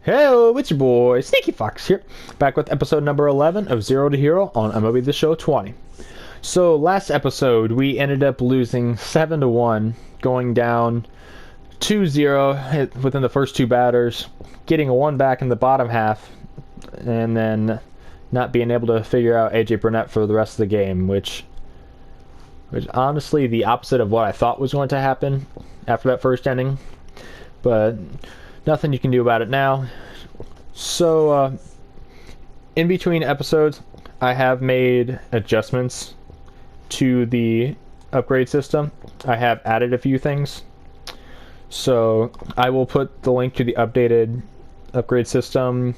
Hello, it's your boy Sneaky Fox here, back with episode number 11 of Zero to Hero on MLB The Show 20. So last episode we ended up losing 7-1, going down 2-0 within the first two batters, getting a one back in the bottom half, and then not being able to figure out AJ Burnett for the rest of the game, which honestly the opposite of what I thought was going to happen after that first inning, but nothing you can do about it now. So, in between episodes, I have made adjustments to the upgrade system. I have added a few things. So, I will put the link to the updated upgrade system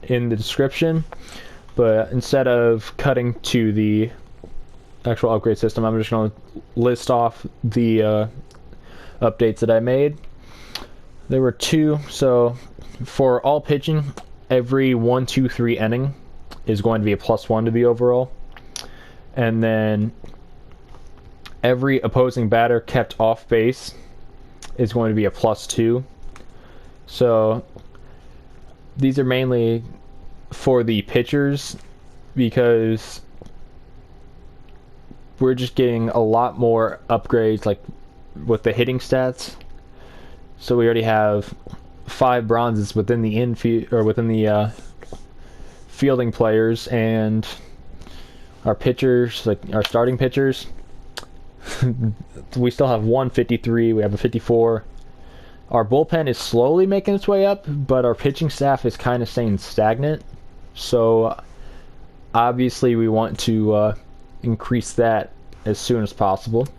in the description. But instead of cutting to the actual upgrade system, I'm just going to list off the updates that I made. There were two. So for all pitching, every 1, 2, 3 inning is going to be a +1 to the overall, and then every opposing batter kept off base is going to be a +2. So these are mainly for the pitchers because we're just getting a lot more upgrades, like with the hitting stats. So we already have 5 bronzes within the infield or within the fielding players, and our pitchers, like our starting pitchers, we still have 153. We have a 54. Our bullpen is slowly making its way up, but our pitching staff is kind of staying stagnant. So obviously we want to increase that as soon as possible.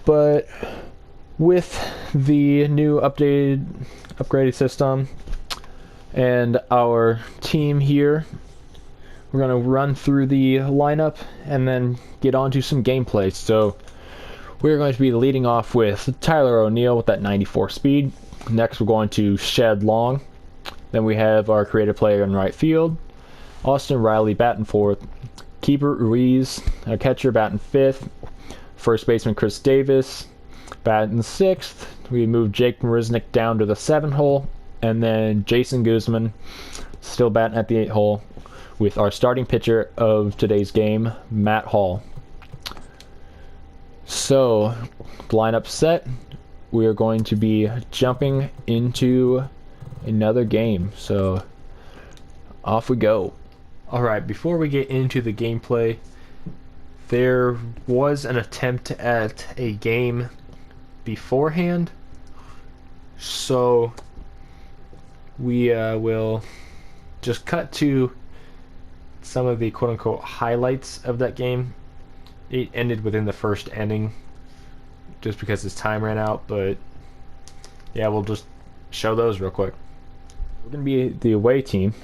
But with the new upgraded system and our team here, we're going to run through the lineup and then get on to some gameplay. So we're going to be leading off with Tyler O'Neill with that 94 speed. Next we're going to Shed Long. Then we have our creative player in right field, Austin Riley batting fourth, keeper Ruiz, our catcher batting fifth, first baseman Chris Davis batting sixth. We moved Jake Marisnick down to the 7th hole, and then Jason Guzman still batting at the 8th hole with our starting pitcher of today's game, Matt Hall. So, lineup set. We are going to be jumping into another game. So, off we go. Alright, before we get into the gameplay, there was an attempt at a game beforehand, so we will just cut to some of the quote-unquote highlights of that game. It ended within the first inning just because his time ran out, but yeah, we'll just show those real quick. We're going to be the away team.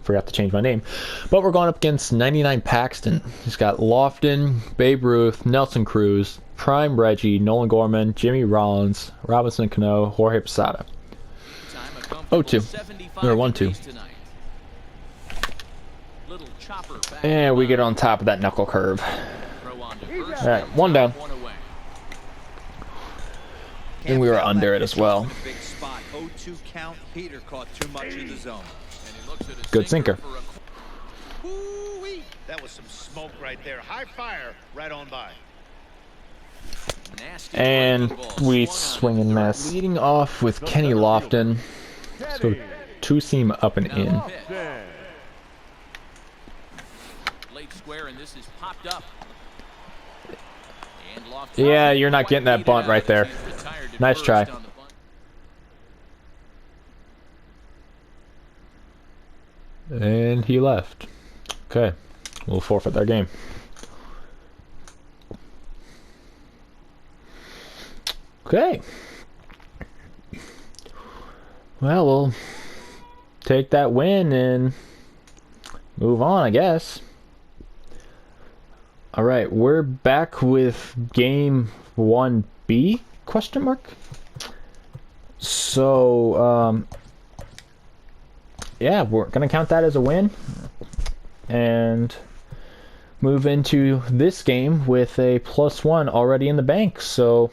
Forgot to change my name, but we're going up against 99 Paxton. He's got Lofton, Babe Ruth, Nelson Cruz, Prime Reggie, Nolan Gorman, Jimmy Rollins, Robinson Cano, Jorge Posada. 0-2 or 1-2, and we get on top of that knuckle curve. All right, 1 down, and we were under it as well. Good sinker. That was some smoke right there. High fire right on by. And we swing and miss. Leading off with Kenny Lofton. So 2-seam up and in. Yeah, you're not getting that bunt right there. Nice try. And he left. Okay, we'll forfeit their game. Okay. Well, we'll take that win and move on, I guess. Alright, we're back with game 1B, question mark? So, yeah, we're going to count that as a win and move into this game with a +1 already in the bank. So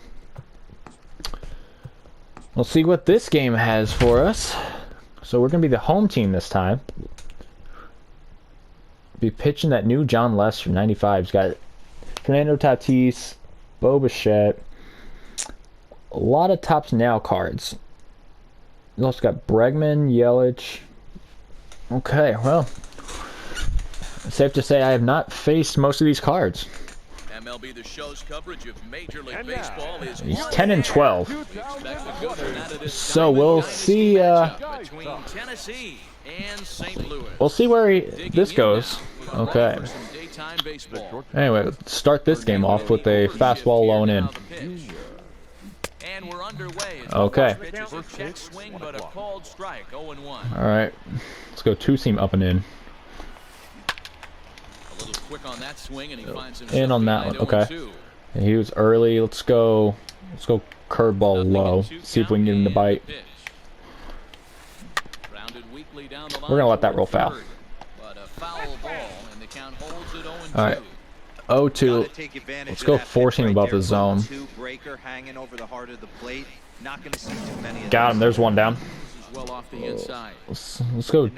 We'll see what this game has for us. So we're going to be the home team this time. Be pitching that new John Lester, 95. He's got Fernando Tatis, Bo Bichette. A lot of Tops Now cards. He's also got Bregman, Yelich. Okay, well, safe to say I have not faced most of these cards. MLB The Show's coverage of Major League Baseball is He's 10 and 12. So we'll see. between Tennessee and St. Louis. We'll see where this goes. Okay. Anyway, let's start this game off with a fastball low and in. And we're underway. Okay. Check swing, but a called strike. 0-1. All right. Let's go two-seam up and in. A little quick on that swing, and he finds himself In on that one. Okay. And he was early. Let's go curveball low. See if we can get him to bite. We're gonna let that roll foul. All right. 0-2. Let's go force him above the zone. Got him. There's one down. Let's go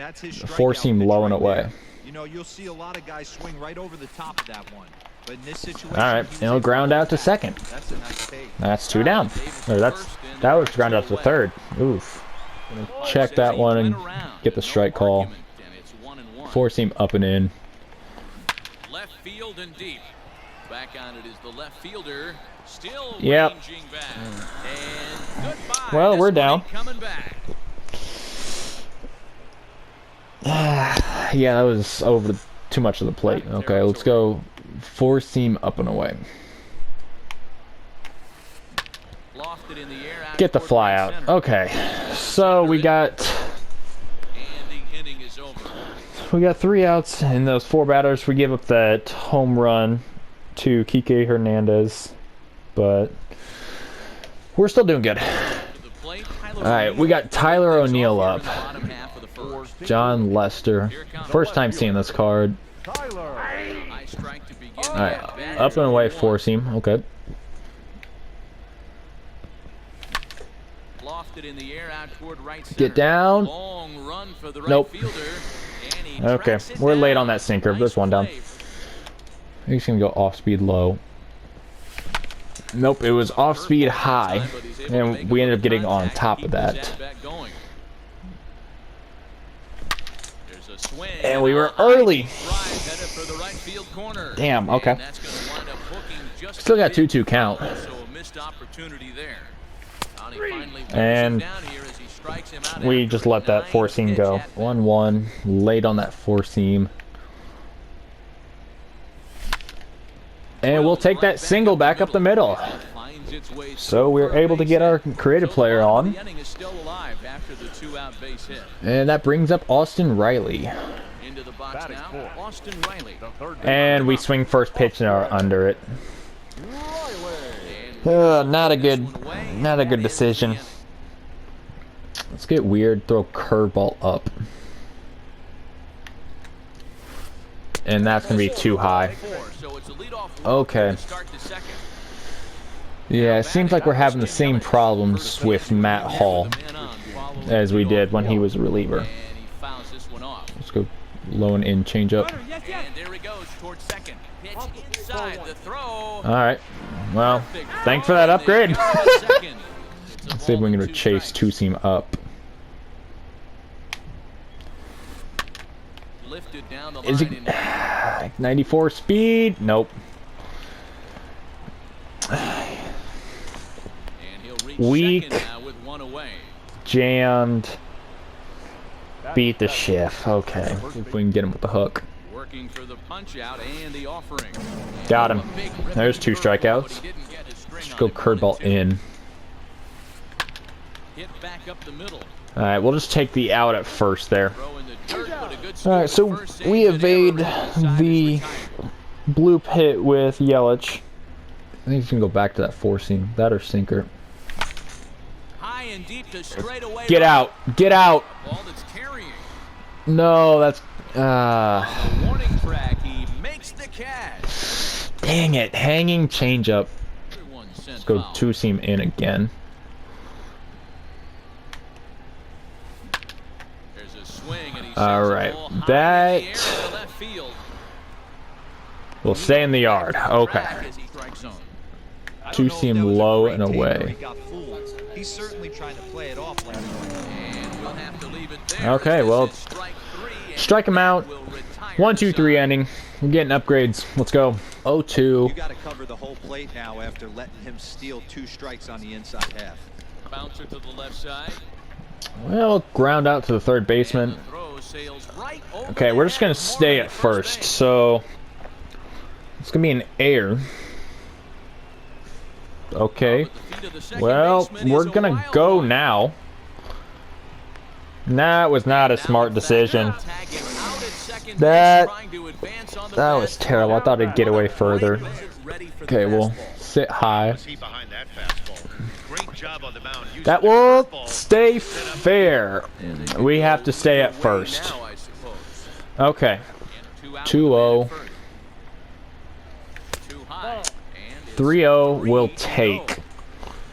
force him low and away. You know, you'll see a lot of guys swing right over the top of that one. But in this situation, all right, and he'll ground out to second. That's a nice take. That's two down. Or that was ground out to third. Oof. Check that one and get the strike call. Force him up and in. Left field and deep. Back on it is the left fielder. Still yep. back. And goodbye. Well, we're down. Coming back. Yeah, that was over too much of the plate. Okay, let's go four seam up and away. Get the fly out. Okay, so we got 3 outs in those 4 batters. We gave up that home run to Kike Hernandez, but we're still doing good. All right, we got Tyler O'Neill up. John Lester. First time seeing this card. Alright, up and away, four seam. Okay. Get down. Nope. Okay, we're late on that sinker. There's one down. He's gonna go off speed low. Nope, it was off speed high, and we ended up getting on top of that. And we were early. Damn, okay. Still got 2-2 count. And we just let that four seam go. 1-1. Late on that four seam. And we'll take that single back up the middle. So we're able to get our creative player on. And that brings up Austin Riley. And we swing first pitch and are under it. Not a good decision. Let's get weird. Throw curveball up. And that's going to be too high. Okay. Yeah, it seems like we're having the same problems with Matt Hall as we did when he was a reliever. Let's go low and in, change up. Alright. Well, thanks for that upgrade. Let's see if we're going to chase two seam up. Is he 94 speed? Nope. Weak. Jammed. Beat the shift. Okay. If we can get him with the hook. Got him. There's 2 strikeouts. Just go curveball in. Alright, we'll just take the out at first there. Alright, so we evade the bloop hit with Yelich. I think he's going to go back to that four seam. That or sinker. Get out. Get out. No, that's... Dang it. Hanging changeup. Let's go two seam in again. to swing, and he All sends right, the ball high in the that air to left field. will stay in the yard. Okay. Track as he strikes zone. I don't Two know if seem that was a low great and take or away. he got fooled. He's certainly trying to play it off like And we'll have to leave it there. Okay, This well, is strike three, and strike him out. will retire 1, 2, the 3 side. ending. We're getting upgrades. Let's go. 0-2. you got to cover the whole plate now after letting him steal 2 strikes on the inside half. Bouncer to the left side. Well, ground out to the third baseman. And the throw sails right over Okay, the we're just head gonna of stay Morgan at first. base. So it's gonna be an air. Okay. At the feet of the second Well, baseman we're is a gonna wild go one. now. That was not a smart decision. Tag him out at second base, That trying to advance on the was fastball. terrible. I thought it'd get away further. Ready for the Okay, we'll fastball. sit high. Was he behind that fastball? Great job on the mound. using That the will curveball. stay fair. We have to stay at first. Now, I suppose. Okay. And 2 out 2-0. with the man at first. Too high. And it's 3-0 will 3-0. take.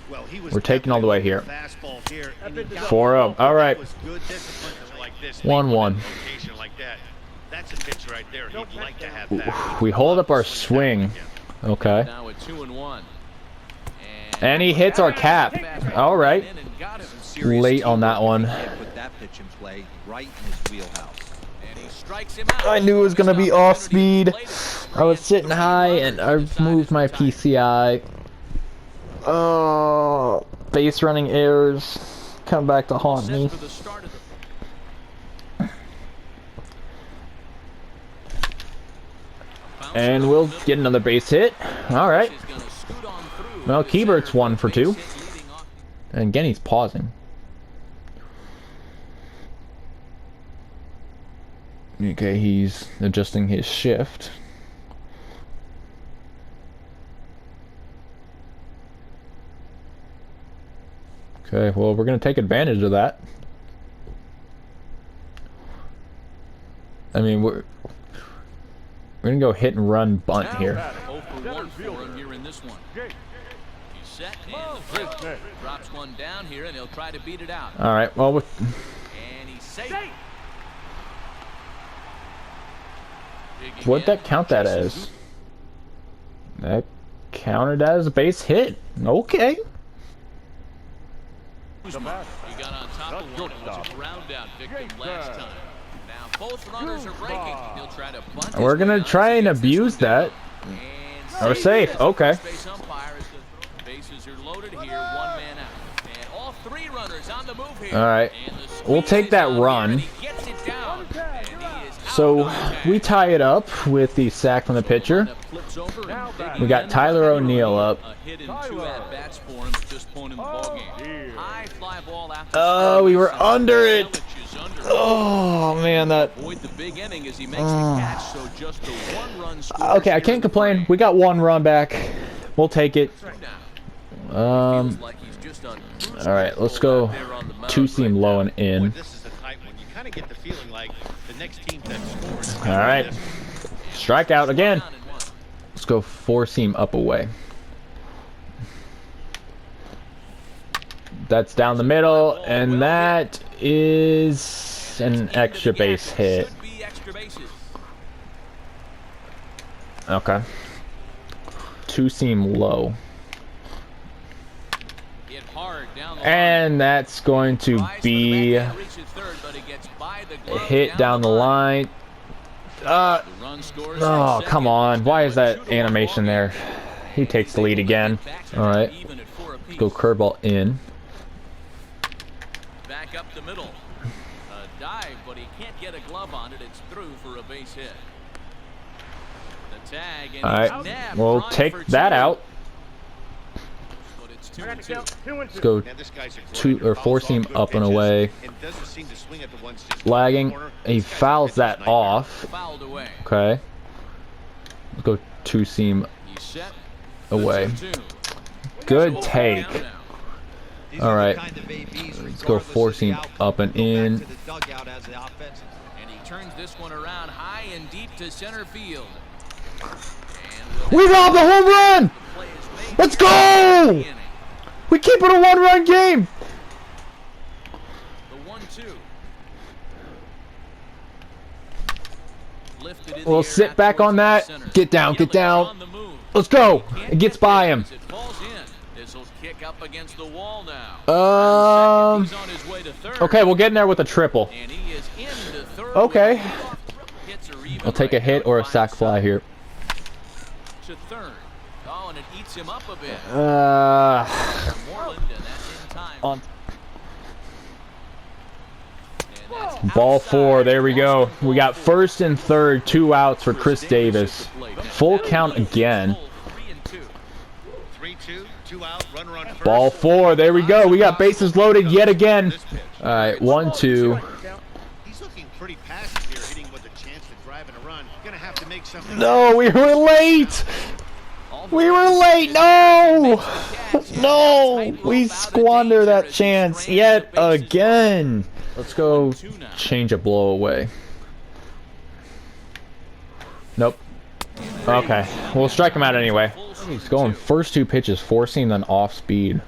Well, he was We're taking all the way here. fastball here, and he got 4-0. All right. That was good discipline like this. 1-1. Location like that. That's a pitch right there. He'd like to have that. We hold up our swing. Okay. Now at 2-1. And he hits our cap. All right. Serious Late on that teamwork one. if he can't put that pitch in play right in his wheelhouse. And he strikes him out. I knew it was gonna be off speed. I was sitting high and I moved my PCI. Oh, base running errors come back to haunt me. And we'll get another base hit. All right. Well, Keybert's 1 for 2. And again, he's pausing. Okay, he's adjusting his shift. Okay, well, we're going to take advantage of that. I mean, we're going to go hit and run bunt here. 0 for 1 for him here in this one. He's set and the throw. Drops one down here and he'll try to beat it out. All right, well, And he's safe. what'd that count that as? That counted as a base hit. Okay. He got on top of one and was a ground out victim last time. Now both runners are breaking. He'll try to bunt his We're way going to out try to and get this abuse one down. that. And We're safe. Okay. Base umpire as the bases are loaded here. 1 man out. And all 3 runners on the move here. All right. And the We'll squeeze take is that on here, run. and he gets it down. And he is out So on the tag. we tie it up with the sack from the pitcher. Flips over and big We got again. Tyler O'Neill up. A hit in 2 at-bats for him at this point in the ballgame. High fly ball after Oh, we were under it. Yelich is under it. Oh, man, that... Avoid the big inning as he makes the catch, so just a 1-run score. Okay, I can't complain. We got 1 run back. We'll take it. All right, let's go 2-seam low and in. This is a tight one. You kind of get the feeling like the next team that scores. All right. Strikeout again. Let's go 4-seam up away. That's down the middle, and that is an extra base hit. Okay. 2-seam low. And that's going to be a hit down the line. Oh, come on. Why is that animation there? He takes the lead again. All right. Let's go curveball in. Back up the middle. A dive, but he can't get a glove on it. It's through for a base hit. The tag. And All right. We'll take that out. But it's 2-2. Let's go Man, this guy's a great 2 or 4-seam good up and pitches away. and doesn't seem to swing at the ones just Lagging. corner. He This guy's a fouls pitcher's that nightmare. off. Fouled away. Okay. Let's go 2-seam He's set. away. 2-2. Good take. These All are the right. kind of ABs, Let's go regardless of the 4-seam outcome, up and go back in. to the dugout as the offensive. And he turns this one around high and deep to center field. We robbed the home run! Let's go! We keep it a 1-run game! The 1-2. lifted in the We'll air sit out back towards on that. center. Get down, get Yelich down. on the move. Let's go. Can't It gets get by there him. as it falls in. This'll kick up against the wall now. Second, he's on his way to third. Okay, we'll get in there with a triple. And he is into third. Okay. with a leadoff triple. Hits are even I'll take a right hit now or a at sack 5 fly here. to third. Oh, and it eats him up a bit. Uh, Moreland, and that's in time. on And that's ball outside. 4. There we go. Boston We got ball 4. first and third, 2 outs for Chris Davis. at the plate. Full That'll count leave him again. full 3-2. 3-2, 2 out, runner on first. Ball 4. There we go. We got bases loaded yet again. All right, 1-2. He's looking pretty passive here, hitting with a chance to drive and a run. Gonna have to make something. No, we were late. We were late. No. No. We squander that chance yet again. Let's go change a blow away. Nope. Okay. We'll strike him out anyway. He's going first 2 pitches, 4-seam, then off speed.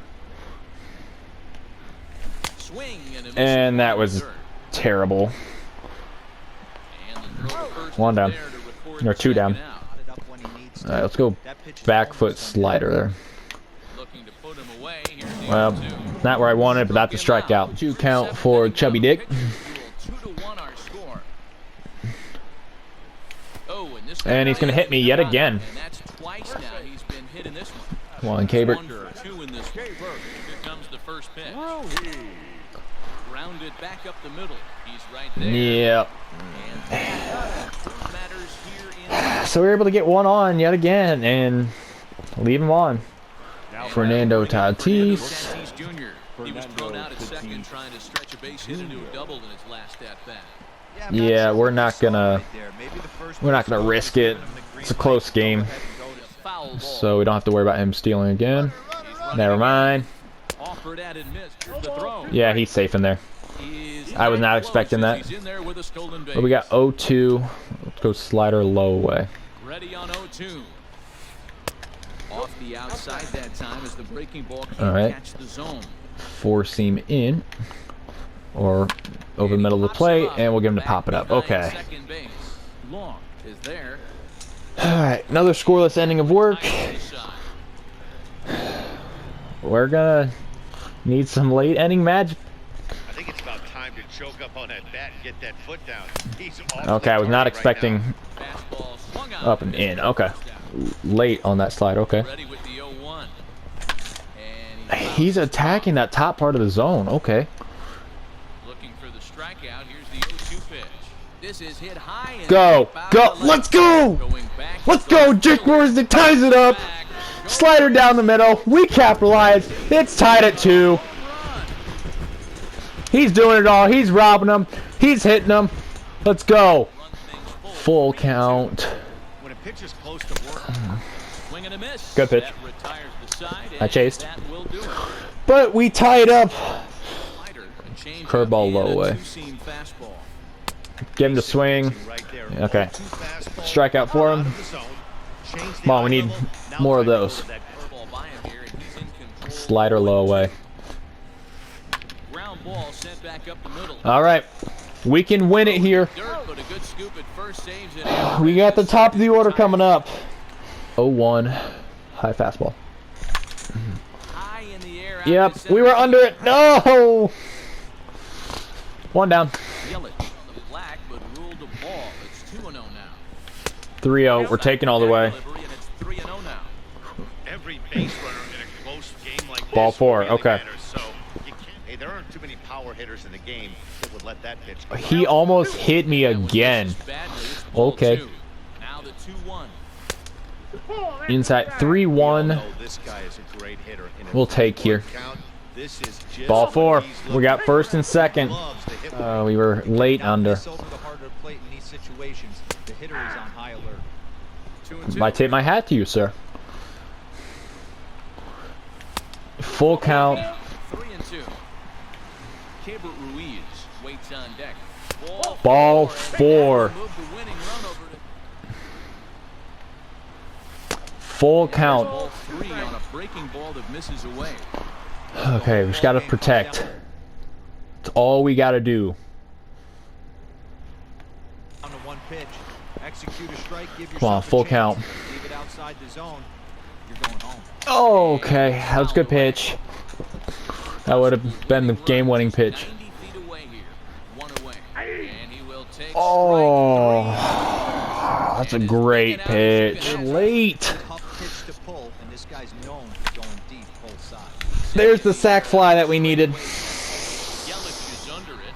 Swing and a miss And that on was third. terrible. And the throw to first 1 is down. there to record Or the 2 down. second out. All right, let's go back foot slider there. Looking to put him away. Here's the Well, 0-2. not where I wanted, but that's a strikeout. 2 count for Chubby Dick. 2-1 our score. Oh, and this And he's gonna hit me yet again. And that's twice now he's been hit in this one. Come on, Cabert. 1-2 in this one. Here comes the first pitch. Grounded back up the middle. He's right there. Yep. And that matters here in So we were able to get 1 on yet again and leave him on. Fernando Tatis. Tatis Jr. He was thrown out at second trying to stretch a base hit into a double in his last at bat. Yeah, we're not gonna risk it. It's a close game, Foul ball. so we don't have to worry about him stealing again. Never mind. Offered at and missed. Here's the throw. Yeah, he's safe in there. He's I was not close expecting as that. He's in there with a stolen base. But we got 0-2. Let's go slider low away. Ready on 0-2. Off the outside that time as the breaking ball can't All right. catch the zone. 4-seam in, or over the middle of the plate, and we'll get him to pop it up. Okay. Second base. Long is there. Alright, another scoreless ending of work. We're gonna need some late ending magic. I think it's about time to choke up on that bat and get that foot down. He's off Okay, I was not the target expecting right Fastball swung out. up and in. Okay. Late on that slide. Okay. Ready with the 0-1. And He's attacking that top part of the zone. Okay. looking for the strikeout. Here's the 0-2 pitch. This is hit high and Go. foul Go. left. Let's go. Going back Let's to go. the Jake Morrison ties it up. Slider down the middle. We capitalize. It's tied at 2. He's doing it all. He's robbing them. He's hitting them. Let's go. Full count. When a pitcher's close to work, Swing and a miss. Good pitch. That retires the side, I and chased. That will do it. But we tie it up. Slider, a change Curveball up low and a away. two-seam fastball. Get him to swing. right there. Okay. 0-2 fastball, Strikeout for him. out of the zone. Change the Come on, we eye need level. Now more of trying to those. hold that Curveball by him here, and he's in control. Slider low away. Ground ball sent back up the middle. All right. We can win it here. Dirt, but a good scoop at first saves it. We got the top of the order coming up. 0-1. High fastball. High in the air. out Yep. to center. We were under it. No. 1 down. Yelich on the black, but ruled a ball. It's 2-0 now. 3-0. We're taking all the way. Delivery, and it's 3-0 now. Every base runner in a close game like Ball this 4, really okay. matters. So you can't, hey, there aren't too many power hitters in the game that would let that pitch go. He almost hit me again. Badly, it's ball Okay. 2. Now the 2-1. Inside We all 3-1. know this guy is a great hitter. In a We'll take here. count, this is just Ball what 4. he's We got looking first for. and second. Loves to hit We were late Not under. miss over the harder plate in these situations. The hitter is on high alert. 2-2. I tip my hat to you, sir. Full count. 3-2. Cabert Ruiz waits on deck. Ball 4. Move the winning run over to Full count. ball 3 on a breaking ball that misses away. Okay, we just gotta protect. It's all we gotta do. On to 1 pitch. execute a strike, give Come on, yourself a full chance. count. Leave it outside the zone, you're going home. Okay, that was a good pitch. That would have been the game-winning pitch. 90 feet away here. One away. And he will take Oh, strike that's a And is great making out as you pitch. can have. Late. Tough pitch to pull, and this guy's known for going deep both sides. There's the sac fly that we needed. Yelich is under it.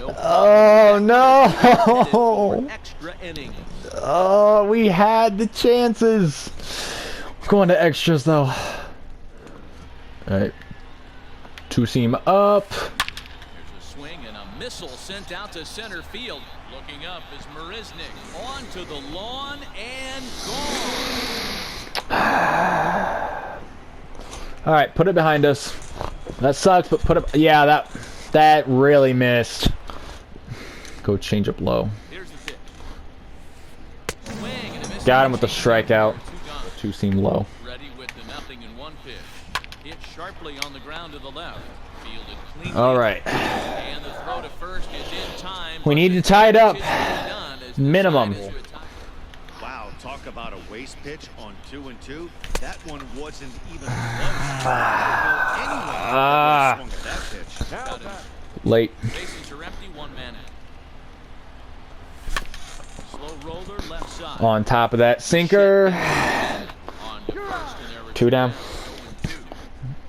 No Oh, problem. no. Extra innings. Oh, we had the chances. Going to extras, though. Alright. Two-seam up. There's a swing and a missile sent out to center field. Looking up is Marisnik. On to the lawn and gone. Alright, put it behind us. That sucks, but put it... Yeah, that really missed. Go change up low. Here's the pitch. Swing and a miss. Got him with the strikeout. Two gone. Two-seam low. Ready with the 0-1 pitch. Hit sharply on the ground to the left. Fielded cleanly. Alright. And the throw to first is in time. We need to tie it up. Minimum. Wow, talk about a waste pitch on 2-2. That one wasn't even close. I don't know anyone that would have swung at that pitch. Late. Bases are empty, one man out. Slow roller left side. On top of that sinker. On to first, and there were Two down. 0-2.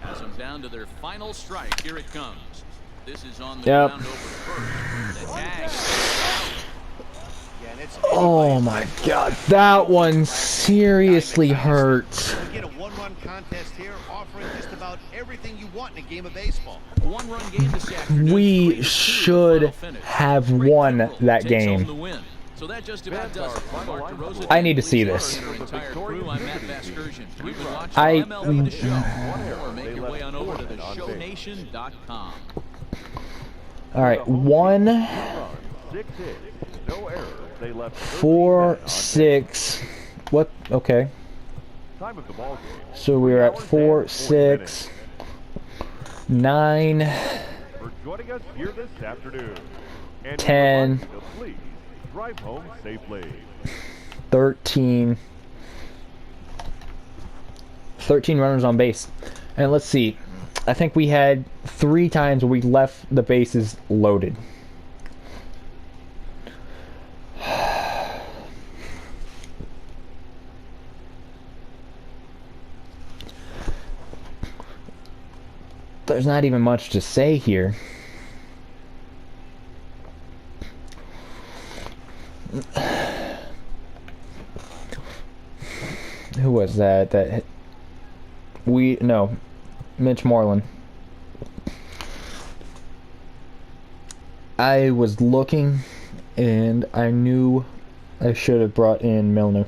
Has them down to their final strike. Here it comes. This is on the Yep. ground over first. The tag. Yeah, and it's Oh my god, that one seriously hurts. to get a one-run contest here, offering just about everything you want in a game of baseball. A one-run game this afternoon. We 3-2 should final finish. have Great won control. that Takes home game. the win. So that just about does it. For Mark DeRosa, I need to see this. and our entire crew, I'm Matt Vasgersian. You've been watching I- MLB The Show. Or make your way on over to theshownation.com. Alright, 1, 6 hits, no errors. They left 4, 6. What? Okay. time of the ball game. So we were at 4, 6, 9, For joining us here this afternoon. And 10. to please drive home safely. 13. 13 runners on base. And let's see. I think we had 3 times where we left the bases loaded. There's not even much to say here. Who was that? No, Mitch Moreland. I was looking, and I knew I should have brought in Milner.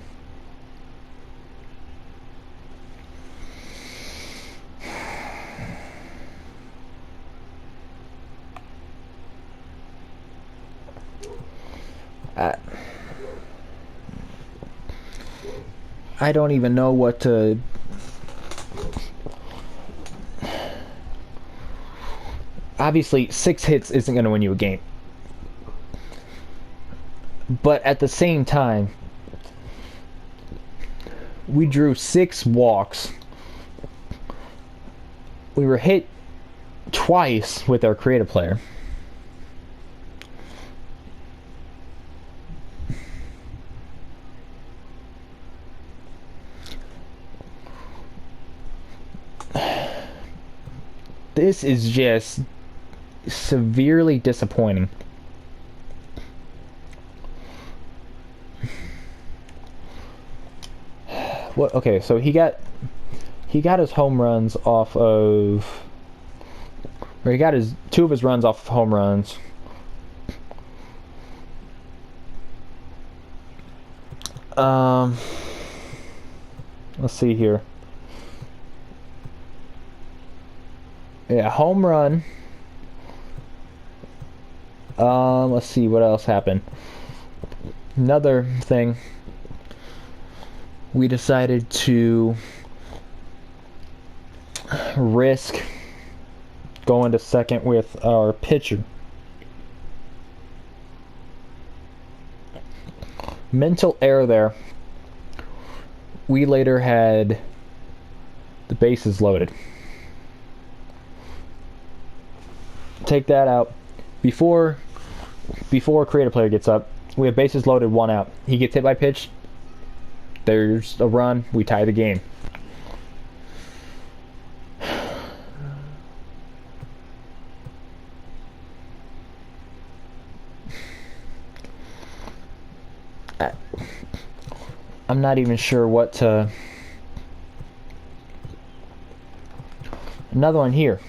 I don't even know what to... Obviously, 6 hits isn't going to win you a game. But at the same time, we drew 6 walks. We were hit twice with our creative player. This is just severely disappointing. What? Okay, so he got his home runs off of, or he got his 2 of his runs off of home runs. Let's see here. Yeah, home run. Let's see what else happened. Another thing. We decided to risk going to second with our pitcher. mental error there. We later had the bases loaded. Take that out. Before creative player gets up, we have bases loaded, 1 out. He gets hit by pitch. There's a run. We tie the game. I'm not even sure what to... Another one here.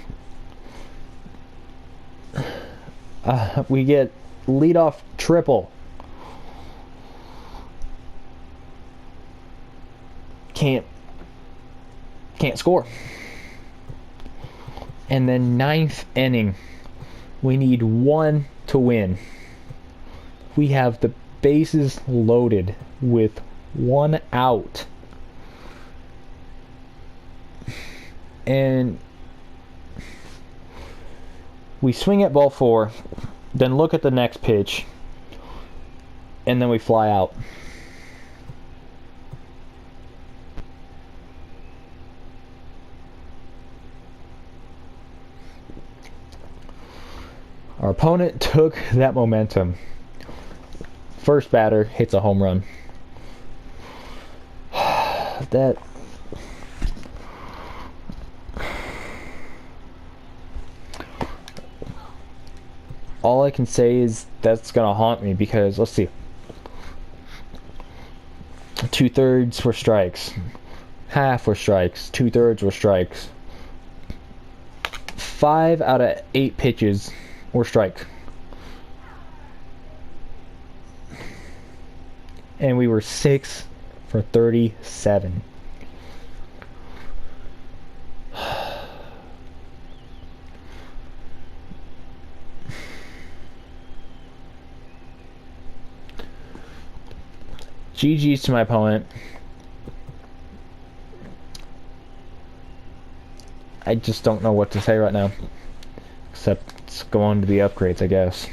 We get leadoff triple. Can't score. And then 9th inning. We need 1 to win. We have the bases loaded with 1 out. And we swing at ball 4, then look at the next pitch, and then we fly out. Our opponent took that momentum. First batter hits a home run. That... All I can say is that's gonna haunt me because, let's see, 2/3 were strikes, half were strikes, 2/3 were strikes, 5 out of 8 pitches were strike, and we were 6 for 37. GG's to my opponent. I just don't know what to say right now. Except go on to the upgrades, I guess.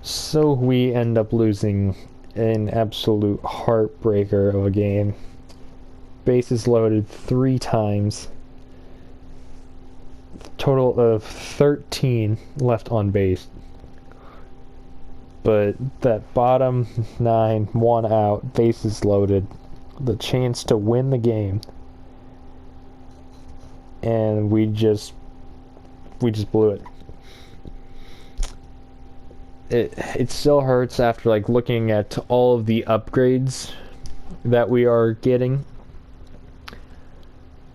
So we end up losing an absolute heartbreaker of a game. Bases loaded 3 times. Total of 13 left on base. But that bottom 9, 1 out, bases loaded, the chance to win the game, and we just blew it. It still hurts after like looking at all of the upgrades that we are getting,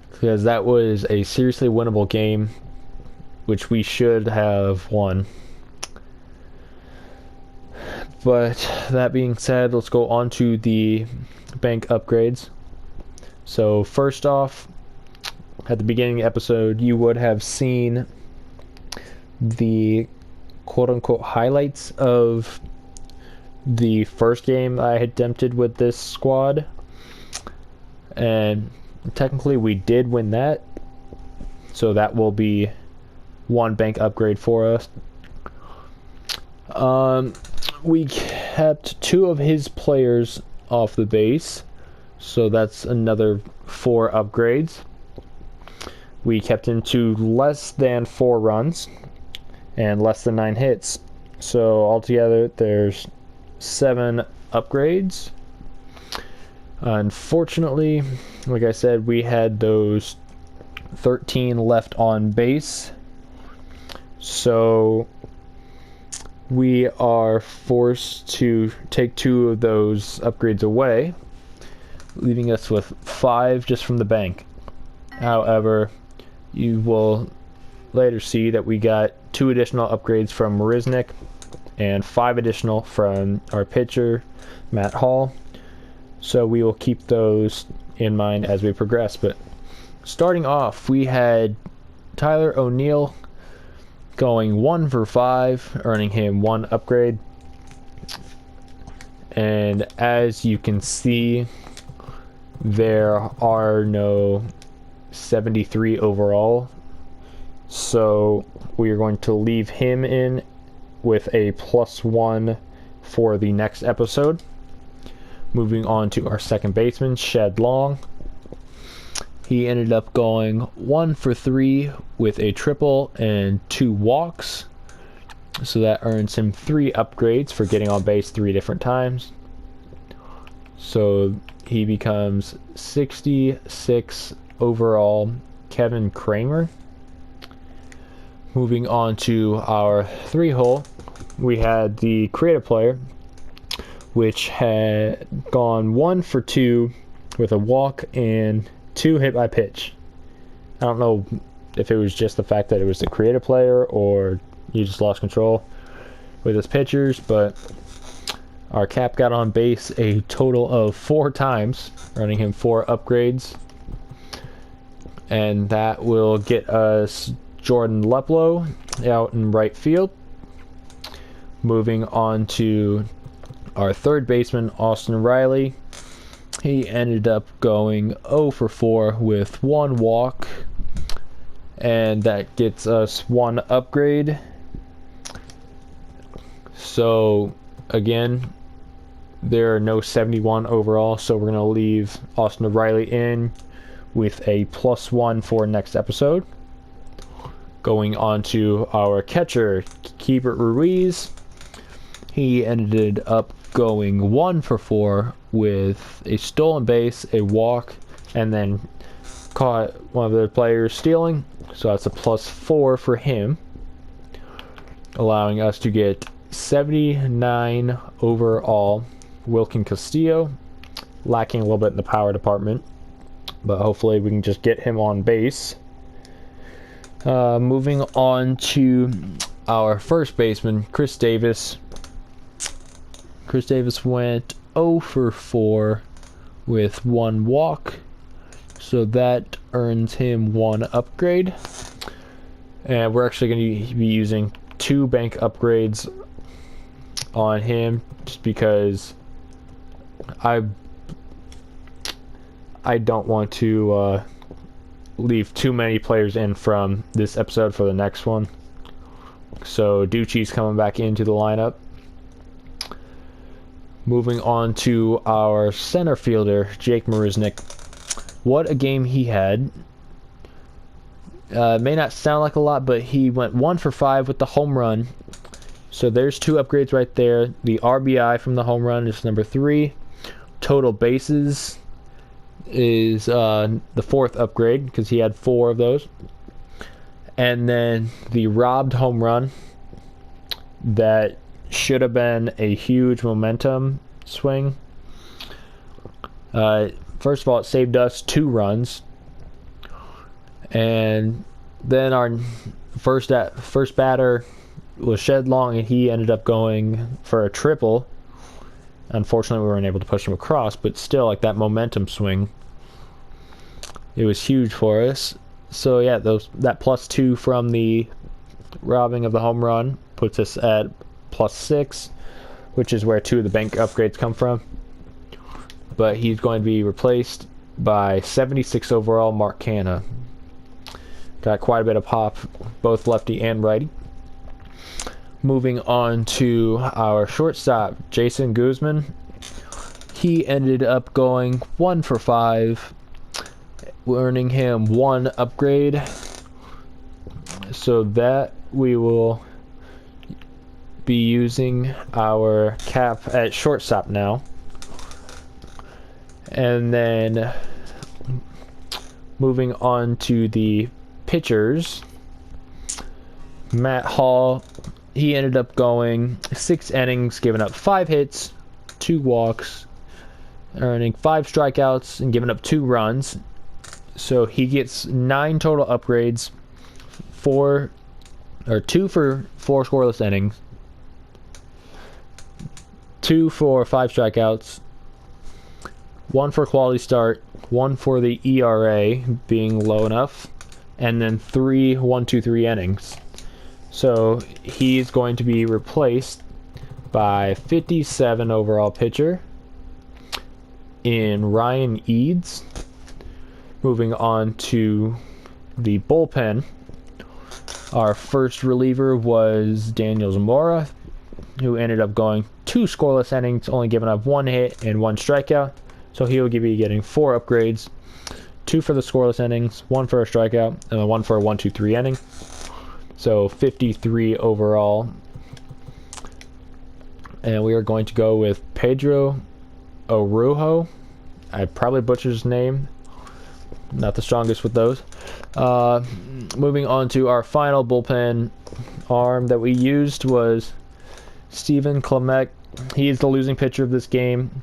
because that was a seriously winnable game, which we should have won. But that being said, let's go on to the bank upgrades. So first off, at the beginning of the episode, you would have seen the quote-unquote highlights of the first game I attempted with this squad. And technically we did win that. So that will be 1 bank upgrade for us. We kept 2 of his players off the base, so that's another 4 upgrades. We kept him to less than 4 runs and less than 9 hits, so altogether there's 7 upgrades. Unfortunately, like I said, we had those 13 left on base, so we are forced to take 2 of those upgrades away, leaving us with 5 just from the bank. However, you will later see that we got 2 additional upgrades from Marisnik and 5 additional from our pitcher, Matt Hall. So we will keep those in mind as we progress. But starting off, we had Tyler O'Neill going 1 for 5, earning him 1 upgrade. And as you can see, there are no 73 overall, so we are going to leave him in with a +1 for the next episode. Moving on to our second baseman, Shed Long. He ended up going 1 for 3 with a triple and 2 walks. So that earns him 3 upgrades for getting on base 3 different times. So he becomes 66 overall Kevin Kramer. Moving on to our 3-hole, we had the creative player, which had gone 1 for 2 with a walk and 2 hit by pitch. I don't know if it was just the fact that it was the creative player or you just lost control with his pitchers, but our cap got on base a total of 4 times, earning him 4 upgrades. And that will get us Jordan Leplow out in right field. Moving on to our third baseman, Austin Riley. He ended up going 0 for 4 with 1 walk, and that gets us 1 upgrade. So again, there are no 71 overall, so we're going to leave Austin Riley in with a +1 for next episode. Going on to our catcher, Keibert Ruiz. He ended up going 1 for 4 with a stolen base, a walk, and then caught one of the players stealing. So that's a +4 for him, allowing us to get 79 overall. Wilkin Castillo, lacking a little bit in the power department, but hopefully we can just get him on base. Moving on to our first baseman, Chris Davis. Chris Davis went 0 for 4 with 1 walk, so that earns him 1 upgrade. And we're actually going to be using 2 bank upgrades on him, just because I don't want to leave too many players in from this episode for the next one. So Ducci's coming back into the lineup. Moving on to our center fielder, Jake Marisnick. What a game he had. May not sound like a lot, but he went 1 for 5 with the home run. So there's 2 upgrades right there. The RBI from the home run is number 3. Total bases is the 4th upgrade, because he had 4 of those. And then the robbed home run, that should have been a huge momentum swing. First of all, it saved us 2 runs. And then our first batter was Shed Long, and he ended up going for a triple. Unfortunately, we weren't able to push him across, but still, like, that momentum swing, it was huge for us. So yeah, that +2 from the robbing of the home run puts us at +6, which is where 2 of the bank upgrades come from. But he's going to be replaced by 76 overall Mark Canha. Got quite a bit of pop, both lefty and righty. Moving on to our shortstop, Jason Guzman. He ended up going 1 for 5, earning him 1 upgrade. So that we will be using our cap at shortstop now. And then moving on to the pitchers, Matt Hall. He ended up going 6 innings, giving up 5 hits, 2 walks, earning 5 strikeouts, and giving up 2 runs. So he gets 9 total upgrades, 2 for 4 scoreless innings, 2 for 5 strikeouts, 1 for quality start, 1 for the ERA being low enough, and then 3 1-2-3 innings. So he's going to be replaced by 57 overall pitcher in Ryan Eads. Moving on to the bullpen, our first reliever was Daniel Zamora, who ended up going 2 scoreless innings, only giving up 1 hit and 1 strikeout. So he will be getting 4 upgrades. 2 for the scoreless innings, 1 for a strikeout, and 1 for a 1-2-3 inning. So 53 overall. And we are going to go with Pedro Orujo. I probably butchered his name. Not the strongest with those. Moving on to our final bullpen arm that we used was Steven Clement. He is the losing pitcher of this game.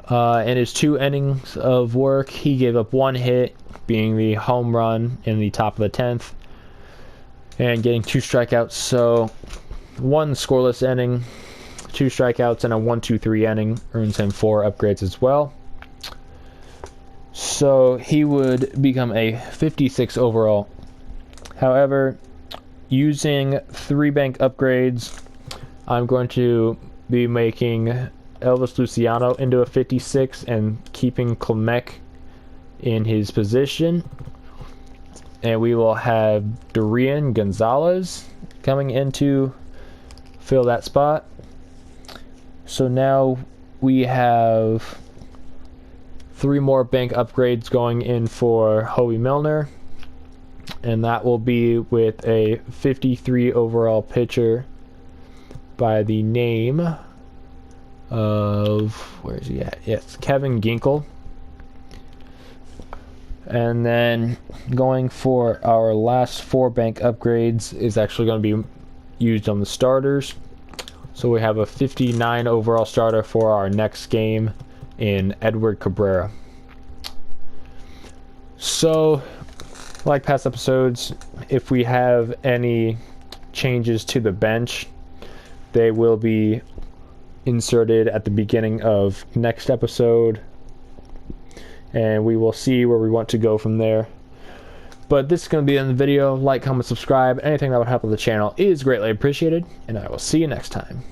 In his 2 innings of work, he gave up 1 hit, being the home run in the top of the 10th, and getting 2 strikeouts. So 1 scoreless inning, 2 strikeouts, and a 1-2-3 inning earns him 4 upgrades as well. So he would become a 56 overall. However, using 3 bank upgrades, I'm going to be making Elvis Luciano into a 56 and keeping Clement in his position. And we will have Dorian Gonzalez coming in to fill that spot. So now we have 3 more bank upgrades going in for Howie Milner, and that will be with a 53 overall pitcher by the name of, where is he at? Yes, Kevin Ginkel. And then going for our last 4 bank upgrades is actually going to be used on the starters. So we have a 59 overall starter for our next game in Edward Cabrera. So, like past episodes, if we have any changes to the bench, they will be inserted at the beginning of next episode, and we will see where we want to go from there. But this is going to be in the video. Like, comment, subscribe. Anything that would help with the channel is greatly appreciated, and I will see you next time.